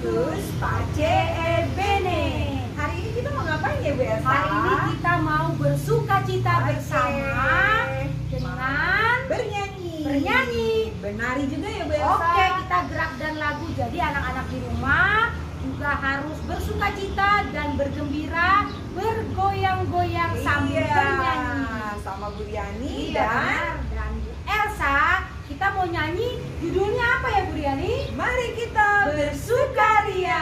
Fransiskus Pace Bene. Hari ini kita mau ngapain ya Bu Elsa? Hari ini kita mau bersuka cita bersama dengan bernyanyi. Menari juga ya Bu Elsa? Oke, kita gerak dan lagu. Jadi anak-anak di rumah juga harus bersuka cita dan bergembira, bergoyang-goyang sambil bernyanyi. Sama Bu Riani Dan Bu Elsa, kita mau nyanyi. Judulnya apa ya Bu Riani? mari kita Bersukaria.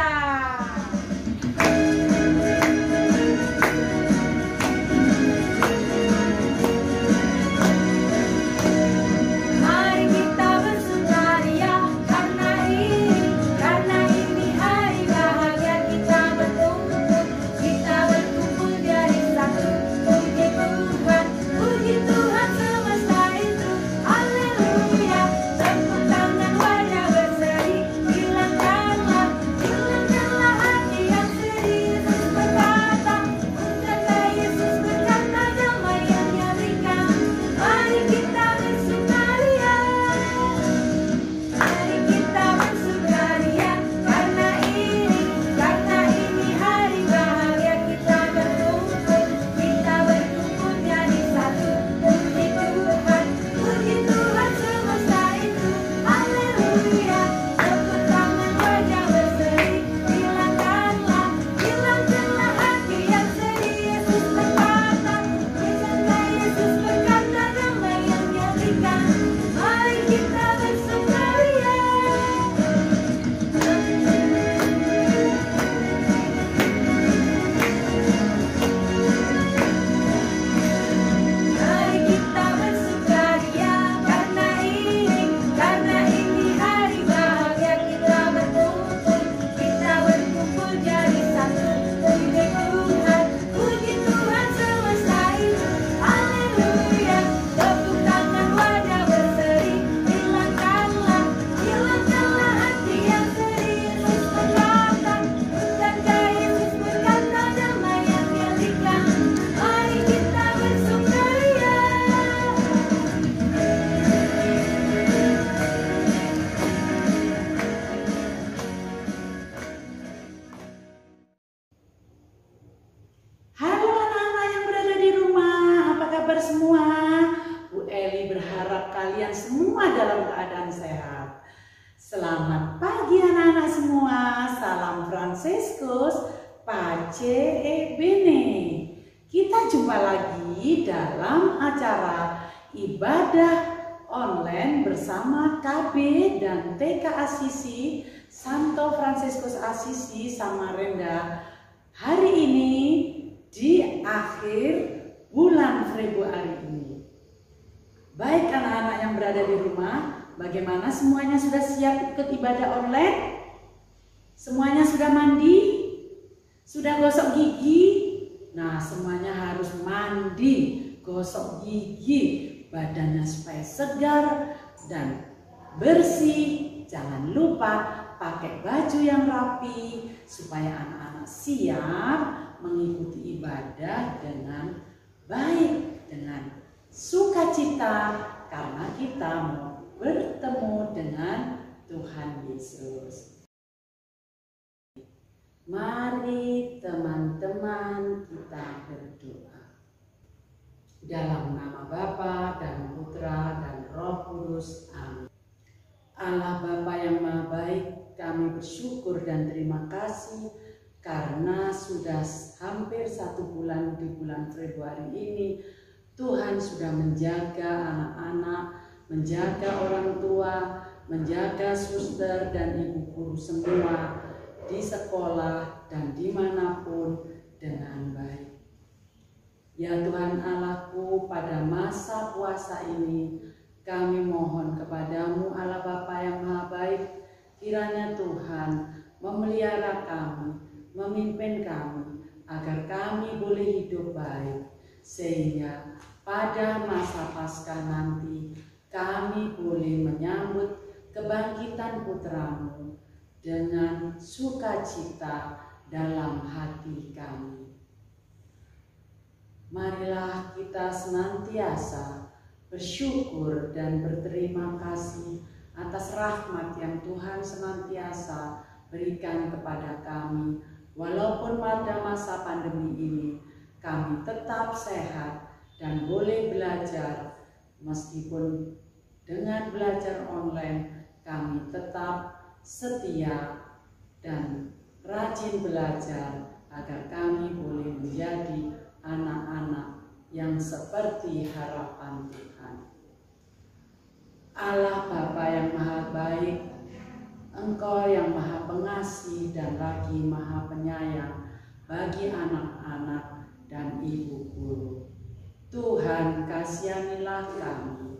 Semua, Bu Eli berharap kalian semua dalam keadaan sehat. Selamat pagi anak-anak semua. Salam Fransiskus Pace Bene. Kita jumpa lagi dalam acara ibadah online bersama KB dan TK Asisi Santo Fransiskus Asisi Samarinda. Hari ini di akhir bulan Februari ini. Baik anak-anak yang berada di rumah, bagaimana semuanya sudah siap ikut ibadah online? Semuanya sudah mandi? Sudah gosok gigi? Nah, semuanya harus mandi, gosok gigi, badannya supaya segar dan bersih. Jangan lupa pakai baju yang rapi supaya anak-anak siap mengikuti ibadah dengan baik, dengan sukacita, karena kita mau bertemu dengan Tuhan Yesus. Mari teman-teman kita berdoa. Dalam nama Bapa dan Putra dan Roh Kudus. Amin. Allah Bapa yang Maha Baik, kami bersyukur dan terima kasih karena sudah hampir 1 bulan di bulan Februari ini, Tuhan sudah menjaga anak-anak, menjaga orang tua, menjaga suster dan ibu guru semua di sekolah dan dimanapun dengan baik. Ya Tuhan Allahku, pada masa puasa ini kami mohon kepadamu Allah Bapa yang Maha Baik, kiranya Tuhan memelihara kami, memimpin kami agar kami boleh hidup baik, sehingga pada masa Paskah nanti kami boleh menyambut kebangkitan putramu dengan sukacita dalam hati kami. Marilah kita senantiasa bersyukur dan berterima kasih atas rahmat yang Tuhan senantiasa berikan kepada kami, walaupun pada masa pandemi ini kami tetap sehat dan boleh belajar, meskipun dengan belajar online kami tetap setia dan rajin belajar agar kami boleh menjadi anak-anak yang seperti harapan Tuhan. Allah Bapa yang Maha Baik, Engkau yang Maha Pengasih dan lagi Maha Penyayang bagi anak-anak dan ibu guru. Tuhan, kasihanilah kami.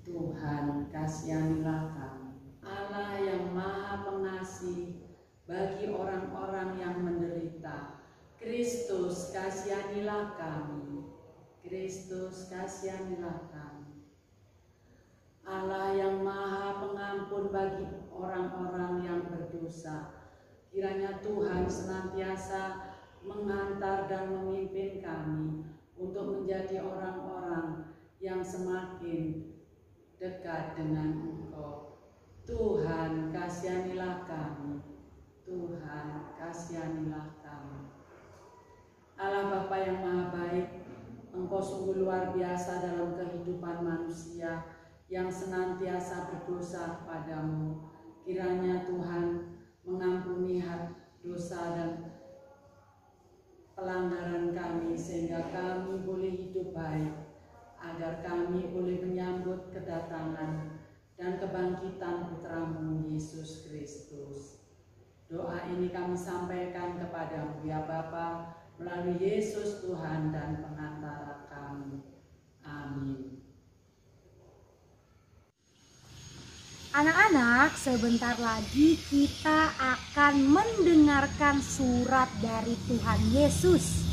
Tuhan, kasihanilah kami. Allah yang Maha Pengasih bagi orang-orang yang menderita. Kristus, kasihanilah kami. Kristus, kasihanilah kami. Allah yang Maha Pengampun bagi orang-orang yang berdosa, kiranya Tuhan senantiasa menghantar dan memimpin kami untuk menjadi orang-orang yang semakin dekat dengan Engkau. Tuhan, kasihanilah kami. Tuhan, kasihanilah kami. Allah Bapa yang Maha Baik, Engkau sungguh luar biasa dalam kehidupan manusia yang senantiasa berdosa kepadamu. Kiranya Tuhan mengampuni dosa dan pelanggaran kami, sehingga kami boleh hidup baik, agar kami boleh menyambut kedatangan dan kebangkitan Putra-Mu Yesus Kristus. Doa ini kami sampaikan kepadamu ya Bapa, melalui Yesus Tuhan dan pengantara kami. Amin. Anak-anak, sebentar lagi kita akan mendengarkan surat dari Tuhan Yesus.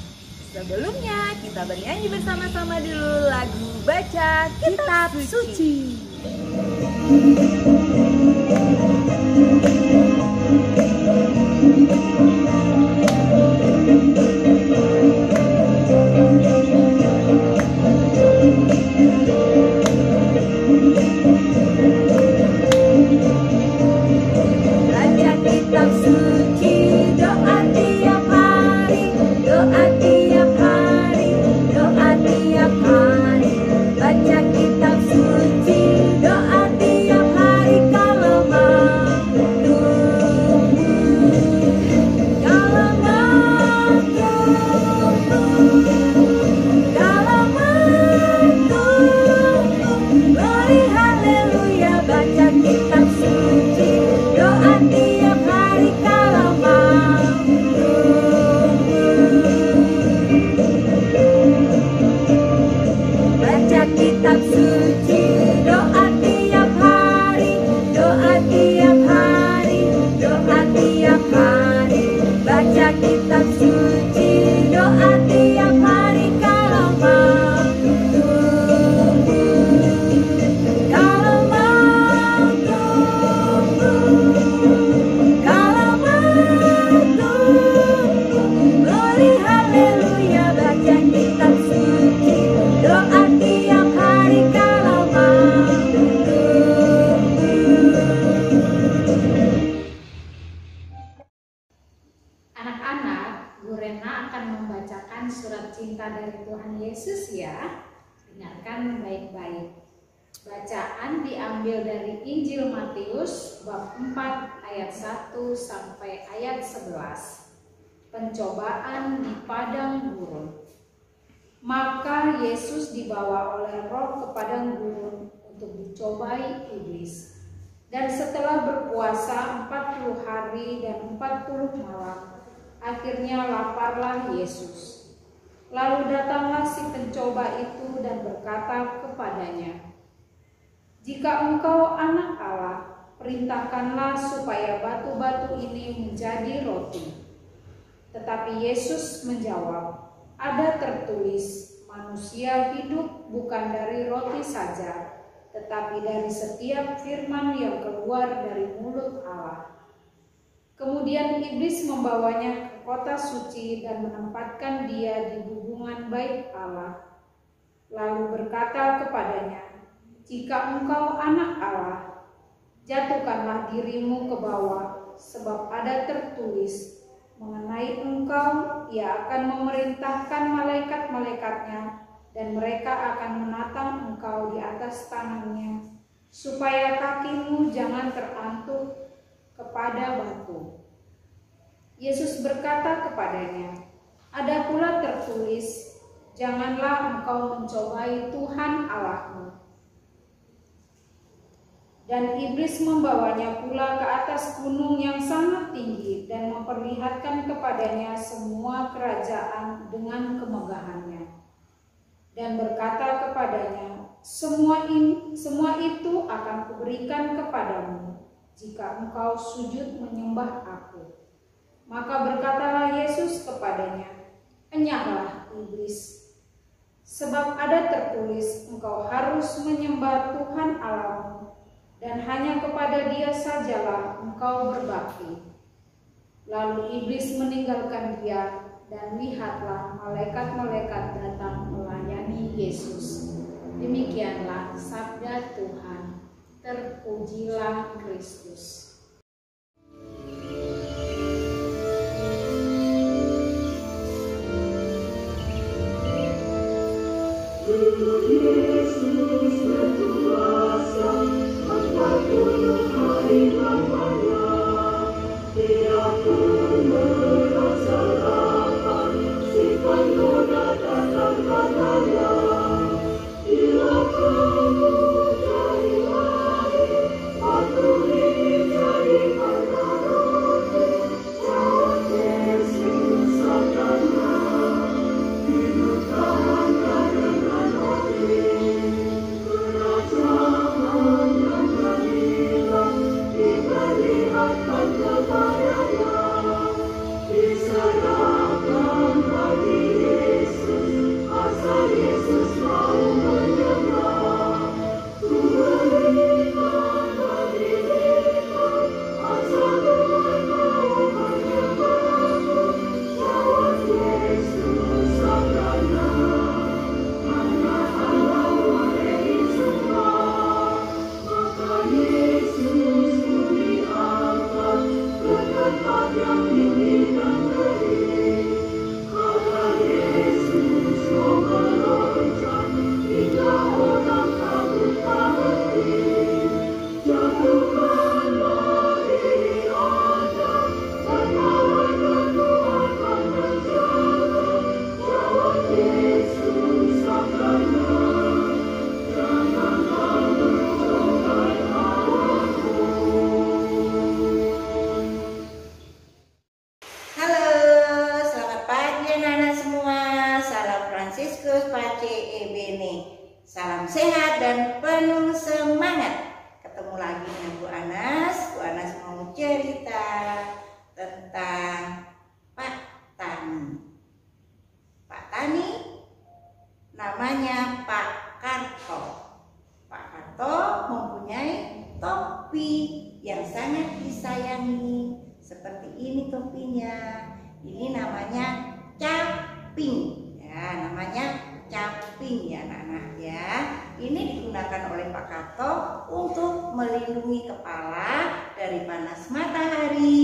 Sebelumnya kita bernyanyi bersama-sama dulu lagu Baca Kitab Suci. Bacaan diambil dari Injil Matius bab 4 ayat 1 sampai ayat 11. Pencobaan di padang gurun. Maka Yesus dibawa oleh Roh ke padang gurun untuk dicobai iblis. Dan setelah berpuasa 40 hari dan 40 malam, akhirnya laparlah Yesus. Lalu datanglah si pencoba itu dan berkata kepadanya, "Jika engkau anak Allah, perintahkanlah supaya batu-batu ini menjadi roti." Tetapi Yesus menjawab, "Ada tertulis, manusia hidup bukan dari roti saja, tetapi dari setiap firman yang keluar dari mulut Allah." Kemudian iblis membawanya ke kota suci dan menempatkan dia di hubungan bait Allah. Lalu berkata kepadanya, "Jika engkau anak Allah, jatuhkanlah dirimu ke bawah, sebab ada tertulis, mengenai engkau, ia akan memerintahkan malaikat-malaikatnya, dan mereka akan menatang engkau di atas tangannya, supaya kakimu jangan terantuk kepada batu. Yesus berkata kepadanya, ada pula tertulis, janganlah engkau mencobai Tuhan Allahmu. Dan iblis membawanya pula ke atas gunung yang sangat tinggi dan memperlihatkan kepadanya semua kerajaan dengan kemegahannya. Dan berkata kepadanya, semua itu akan kuberikan kepadamu jika engkau sujud menyembah aku. Maka berkatalah Yesus kepadanya, enyahlah iblis, sebab ada tertulis, engkau harus menyembah Tuhan Allahmu, dan hanya kepada Dia sajalah engkau berbakti. Lalu iblis meninggalkan dia, dan lihatlah malaikat-malaikat datang melayani Yesus. Demikianlah sabda Tuhan. Terpujilah Kristus. Yesus berkuasa angkat gunung hari lamanya. Dia pun merasa lapar, si penggoda datang padanya. Bila kamu dari lahir, batu ini jadi makanan roti. Jawab Yesus sabdanya, hidup tahannya dengan hati. Kerajaan yang gemilang diperlihatkan kepadanya. Diserahkan bagi Yesus, asal Yesus mau menyembah. Berikan bagi Tuhan, asal Tuhan mau menyembahmu. Jawab Yesus sabdanya, hanya Allah boleh disembah. Maka Yesus pun diangkat ke tempat yang tinggi dan terik. Kata Yesus mau meloncat, hingga orang takut mengerti. Jatuhkanlah diri Anda, dan malaikat Tuhan akan menjaga. Jawab Yesus sabdanya, janganlah mencobai Allahmu. Halo, selamat pagi anak-anak semua. Salam Fransiskus Pace Ebene. Salam sehat dan penuh semangat. Ketemu lagi dengan Bu Anas. Bu Anas mau cerita tentang Pak Tani. Pak Tani namanya Pak Karto. Pak Karto mempunyai topi yang sangat disayangi. Seperti ini topinya. Ini namanya caping. Ya, namanya caping ya anak-anak ya. Ini digunakan oleh Pak Karto untuk melindungi kepala dari panas matahari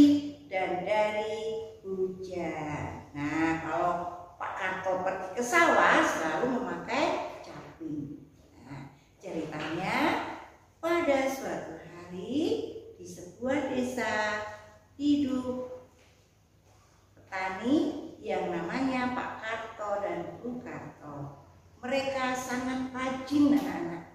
dan dari hujan. Nah, kalau Pak Karto pergi ke sawah selalu memakai caping. Nah, ceritanya pada suatu hari di sebuah desa hidup petani yang namanya Pak Karto dan Bu Karto. Mereka sangat rajin anak-anak.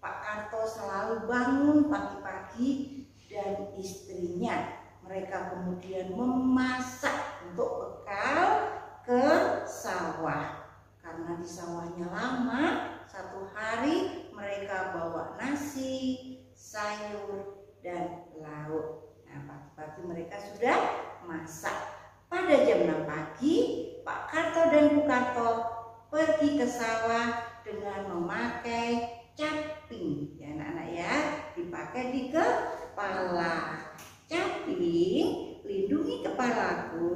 Pak Karto selalu bangun pagi-pagi dan istrinya. Mereka kemudian memasak untuk bekal ke sawah. Karena di sawahnya lama, satu hari mereka bawa nasi, sayur, dan lauk. Nah, pagi-pagi mereka sudah masak. Pada jam 6 pagi, Pak Karto dan Bu Karto pergi ke sawah dengan memakai caping. Ya anak-anak ya, dipakai di kepala. Caping lindungi kepalaku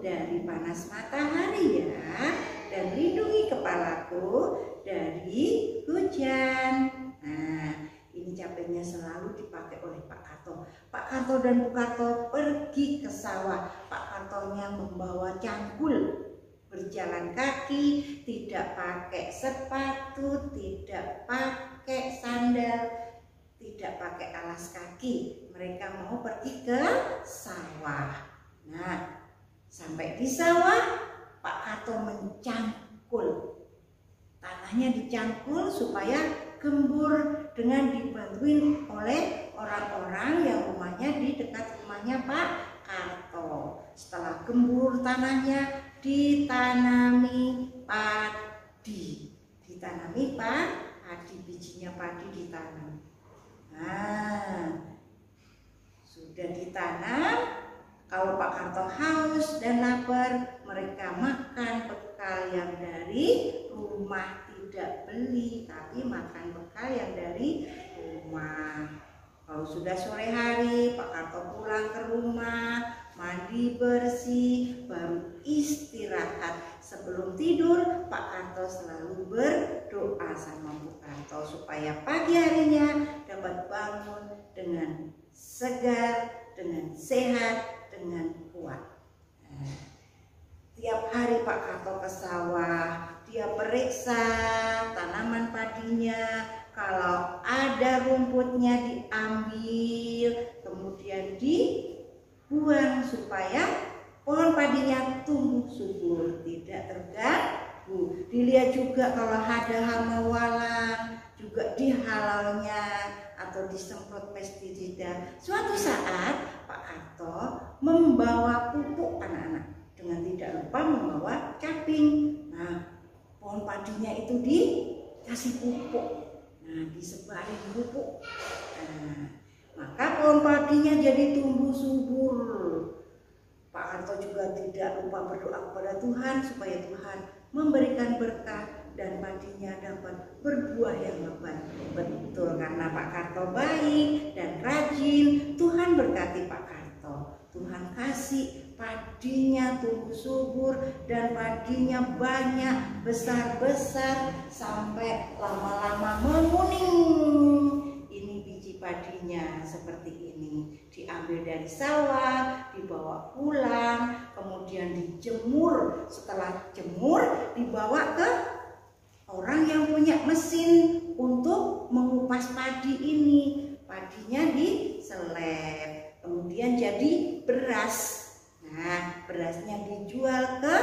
dari panas matahari ya, dan lindungi kepalaku dari hujan. Nah, ini capingnya selalu dipakai dipakai oleh Pak Karto. Pak Karto dan Bu Karto pergi ke sawah. Pak Kartonya membawa cangkul, berjalan kaki, tidak pakai sepatu, tidak pakai sandal, tidak pakai alas kaki. Mereka mau pergi ke sawah. Nah, sampai di sawah, Pak Karto mencangkul. Tanahnya dicangkul supaya gembur dengan dibantuin oleh orang-orang yang rumahnya di dekat rumahnya Pak Karto. Setelah gembur tanahnya, ditanami padi. Ditanami padi, bijinya padi ditanam. Nah, sudah ditanam. Kalau Pak Karto haus dan lapar, mereka makan bekal yang dari rumah, tidak beli, tapi makan bekal yang dari rumah. Kalau sudah sore hari, Pak Karto pulang ke rumah, mandi bersih, baru istirahat. Sebelum tidur, Pak Karto selalu berdoa sama Bu Karto supaya pagi harinya dapat bangun dengan segar, dengan sehat, dengan kuat. Tiap hari Pak Karto ke sawah, dia periksa tanaman padinya. Kalau ada rumputnya diambil, kemudian dibuang supaya pohon padinya tumbuh subur, tidak terganggu. Dilihat juga kalau ada hama walang, juga dihalaunya atau disemprot pestisida. Suatu saat Pak Karto membawa pupuk anak-anak, dengan tidak lupa membawa caping. Nah, pohon padinya itu dikasih pupuk. Nah, disebarin pupuk. Nah, maka pohon padinya jadi tumbuh subur. Pak Karto juga tidak lupa berdoa kepada Tuhan supaya Tuhan memberikan berkah dan padinya dapat berbuah yang lebat. Betul, karena Pak Karto baik dan rajin, Tuhan berkati Pak Karto. Tuhan kasih padinya tumbuh subur dan padinya banyak, besar-besar, sampai lama-lama menguning. Ini biji padinya seperti ini. Diambil dari sawah, dibawa pulang, kemudian dijemur. Setelah jemur, dibawa ke orang yang punya mesin untuk mengupas padi ini. Padinya diseleb, kemudian jadi beras. Nah, berasnya dijual ke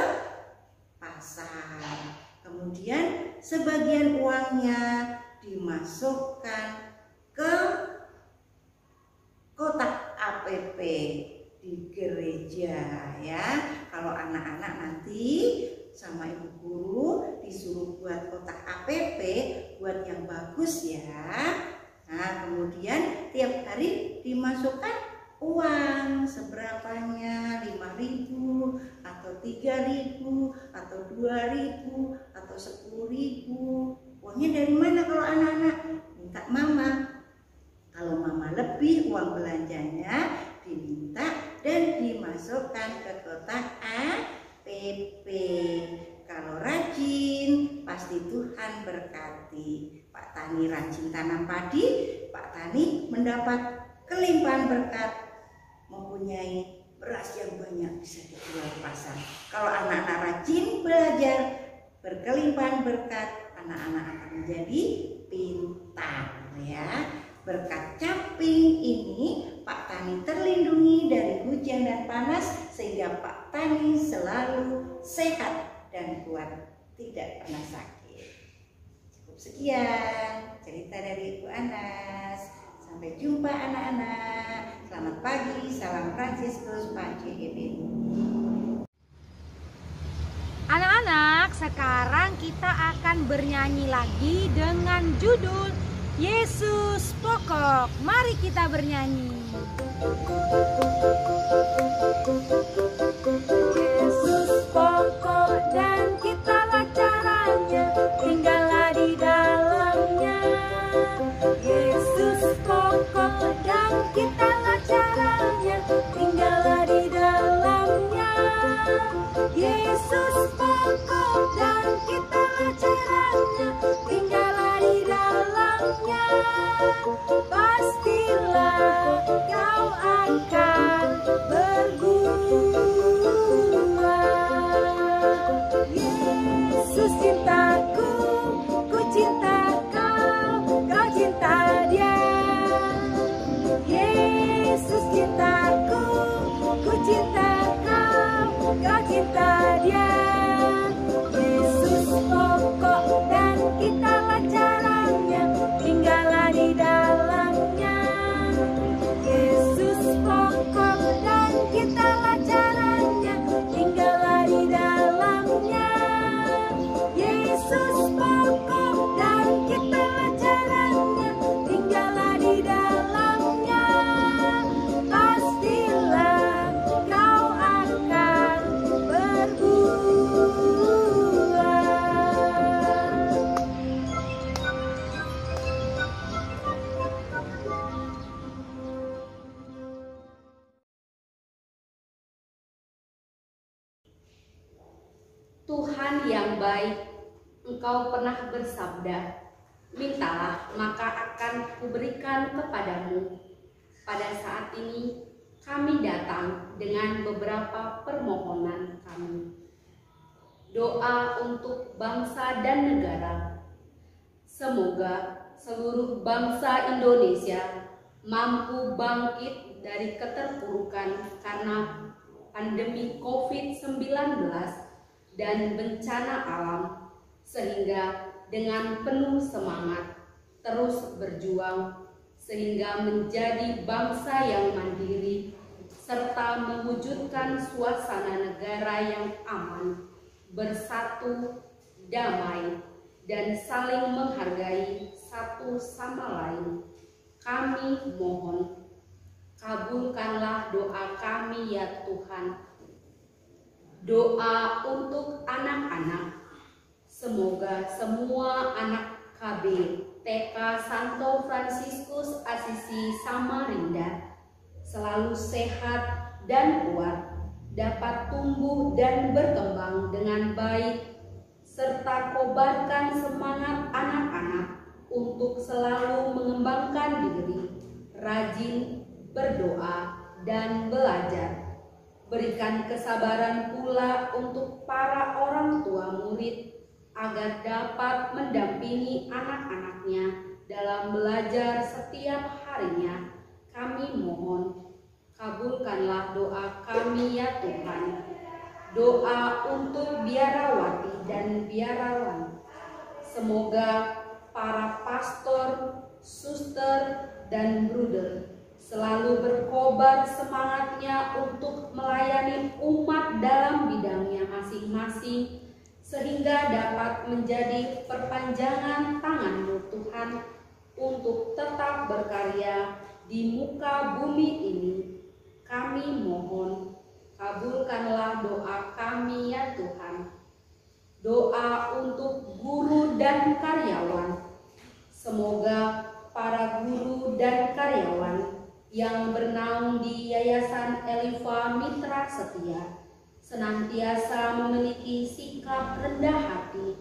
pasar. Kemudian sebagian uangnya dimasukkan ke kotak APP di gereja ya. Kalau anak-anak nanti sama ibu guru disuruh buat kotak APP, buat yang bagus ya. Nah, kemudian tiap hari dimasukkan uang seberapanya, 5.000 atau 3.000 atau 2.000 atau 10.000. Uangnya dari mana kalau anak-anak? Minta mama. Kalau mama lebih, uang belanjanya diminta dan dimasukkan ke kotak APP. Kalau rajin, pasti Tuhan berkati. Pak Tani rajin tanam padi, Pak Tani mendapat kelimpahan berkat, mempunyai beras yang banyak bisa dijual di pasar. Kalau anak-anak rajin belajar, berkelimpahan berkat, anak-anak akan menjadi pintar ya. Berkat caping ini, Pak Tani terlindungi dari hujan dan panas sehingga Pak Tani selalu sehat dan kuat, tidak pernah sakit. Cukup sekian cerita dari Ibu Anas. Sampai jumpa anak-anak. Selamat pagi, salam Fransiskus Pak JGB. Anak-anak, sekarang kita akan bernyanyi lagi dengan judul Yesus Pokok. Mari kita bernyanyi. Yesus pokok dan kitalah caranya, tinggallah di dalamnya. Yesus pokok dan kitalah caranya, tinggallah di dalamnya. Yesus pokok dan kitalah caranya, tinggallah di dalamnya. Pastilah Tuhan yang baik, Engkau pernah bersabda, mintalah maka akan kuberikan kepadamu. Pada saat ini kami datang dengan beberapa permohonan kami. Doa untuk bangsa dan negara. Semoga seluruh bangsa Indonesia mampu bangkit dari keterpurukan karena pandemi COVID-19 dan bencana alam, sehingga dengan penuh semangat terus berjuang sehingga menjadi bangsa yang mandiri serta mewujudkan suasana negara yang aman, bersatu, damai, dan saling menghargai satu sama lain. Kami mohon, kabulkanlah doa kami ya Tuhan. Doa untuk anak-anak. Semoga semua anak KB TK Santo Fransiskus Asisi Samarinda selalu sehat dan kuat, dapat tumbuh dan berkembang dengan baik, serta kobarkan semangat anak-anak untuk selalu mengembangkan diri, rajin berdoa dan belajar. Berikan kesabaran pula untuk para orang tua murid agar dapat mendampingi anak-anaknya dalam belajar setiap harinya. Kami mohon, kabulkanlah doa kami ya Tuhan. Doa untuk biarawati dan biarawan. Semoga para pastor, suster, dan bruder selalu berkobar semangatnya untuk melayani umat dalam bidangnya masing-masing, sehingga dapat menjadi perpanjangan tangan-Mu Tuhan untuk tetap berkarya di muka bumi ini. Kami mohon, kabulkanlah doa kami ya Tuhan. Doa untuk guru dan karyawan. Semoga para guru dan karyawan yang bernaung di Yayasan Eliva Mitra Setia senantiasa memiliki sikap rendah hati,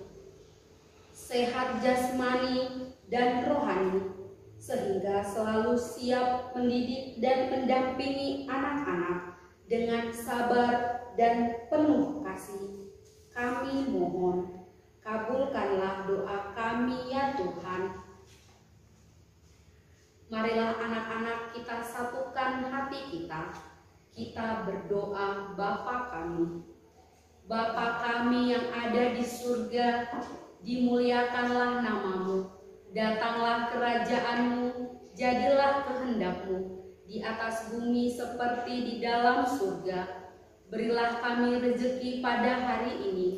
sehat jasmani dan rohani, sehingga selalu siap mendidik dan mendampingi anak-anak dengan sabar dan penuh kasih. Kami mohon, kabulkanlah doa kami ya Tuhan. Marilah anak-anak kita satukan hati kita. Kita berdoa Bapa kami. Bapa kami yang ada di surga, dimuliakanlah nama-Mu. Datanglah kerajaan-Mu, jadilah kehendak-Mu di atas bumi seperti di dalam surga. Berilah kami rezeki pada hari ini,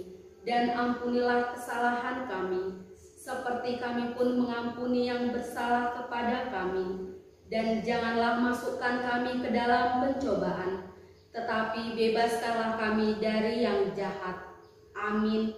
dan ampunilah kesalahan kami, seperti kami pun mengampuni yang bersalah kepada kami. Dan janganlah masukkan kami ke dalam pencobaan, tetapi bebaskanlah kami dari yang jahat. Amin.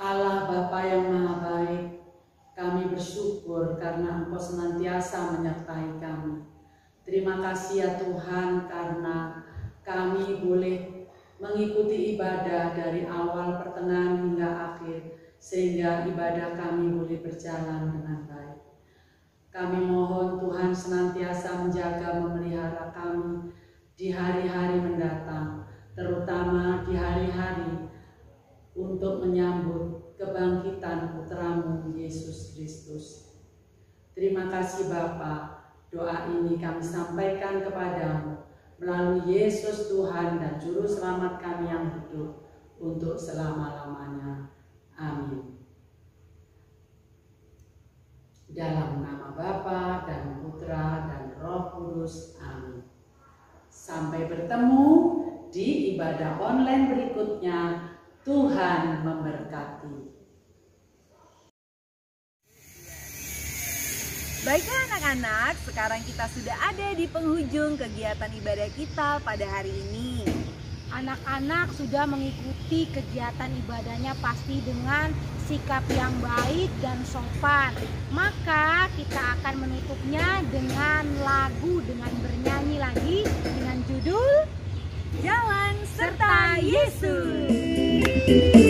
Allah Bapa yang Maha Baik, kami bersyukur bersyukur karena Engkau senantiasa menyertai kami. Terima kasih ya Tuhan karena kami boleh mengikuti ibadah dari awal, pertengahan hingga akhir, sehingga ibadah kami boleh berjalan dengan baik. Kami mohon Tuhan senantiasa menjaga memelihara kami di hari-hari mendatang, terutama di hari-hari untuk menyambut kebangkitan Putra-Mu Yesus Kristus. Terima kasih Bapa, doa ini kami sampaikan kepadamu melalui Yesus Tuhan dan Juru Selamat kami yang hidup untuk selama-lamanya. Amin. Dalam nama Bapa dan Putra dan Roh Kudus. Amin. Sampai bertemu di ibadah online berikutnya. Tuhan memberkati. Baiklah anak-anak, sekarang kita sudah ada di penghujung kegiatan ibadah kita pada hari ini. Anak-anak sudah mengikuti kegiatan ibadahnya pasti dengan sikap yang baik dan sopan. Maka kita akan menutupnya dengan lagu, dengan bernyanyi lagi dengan judul Jalan serta Yesus.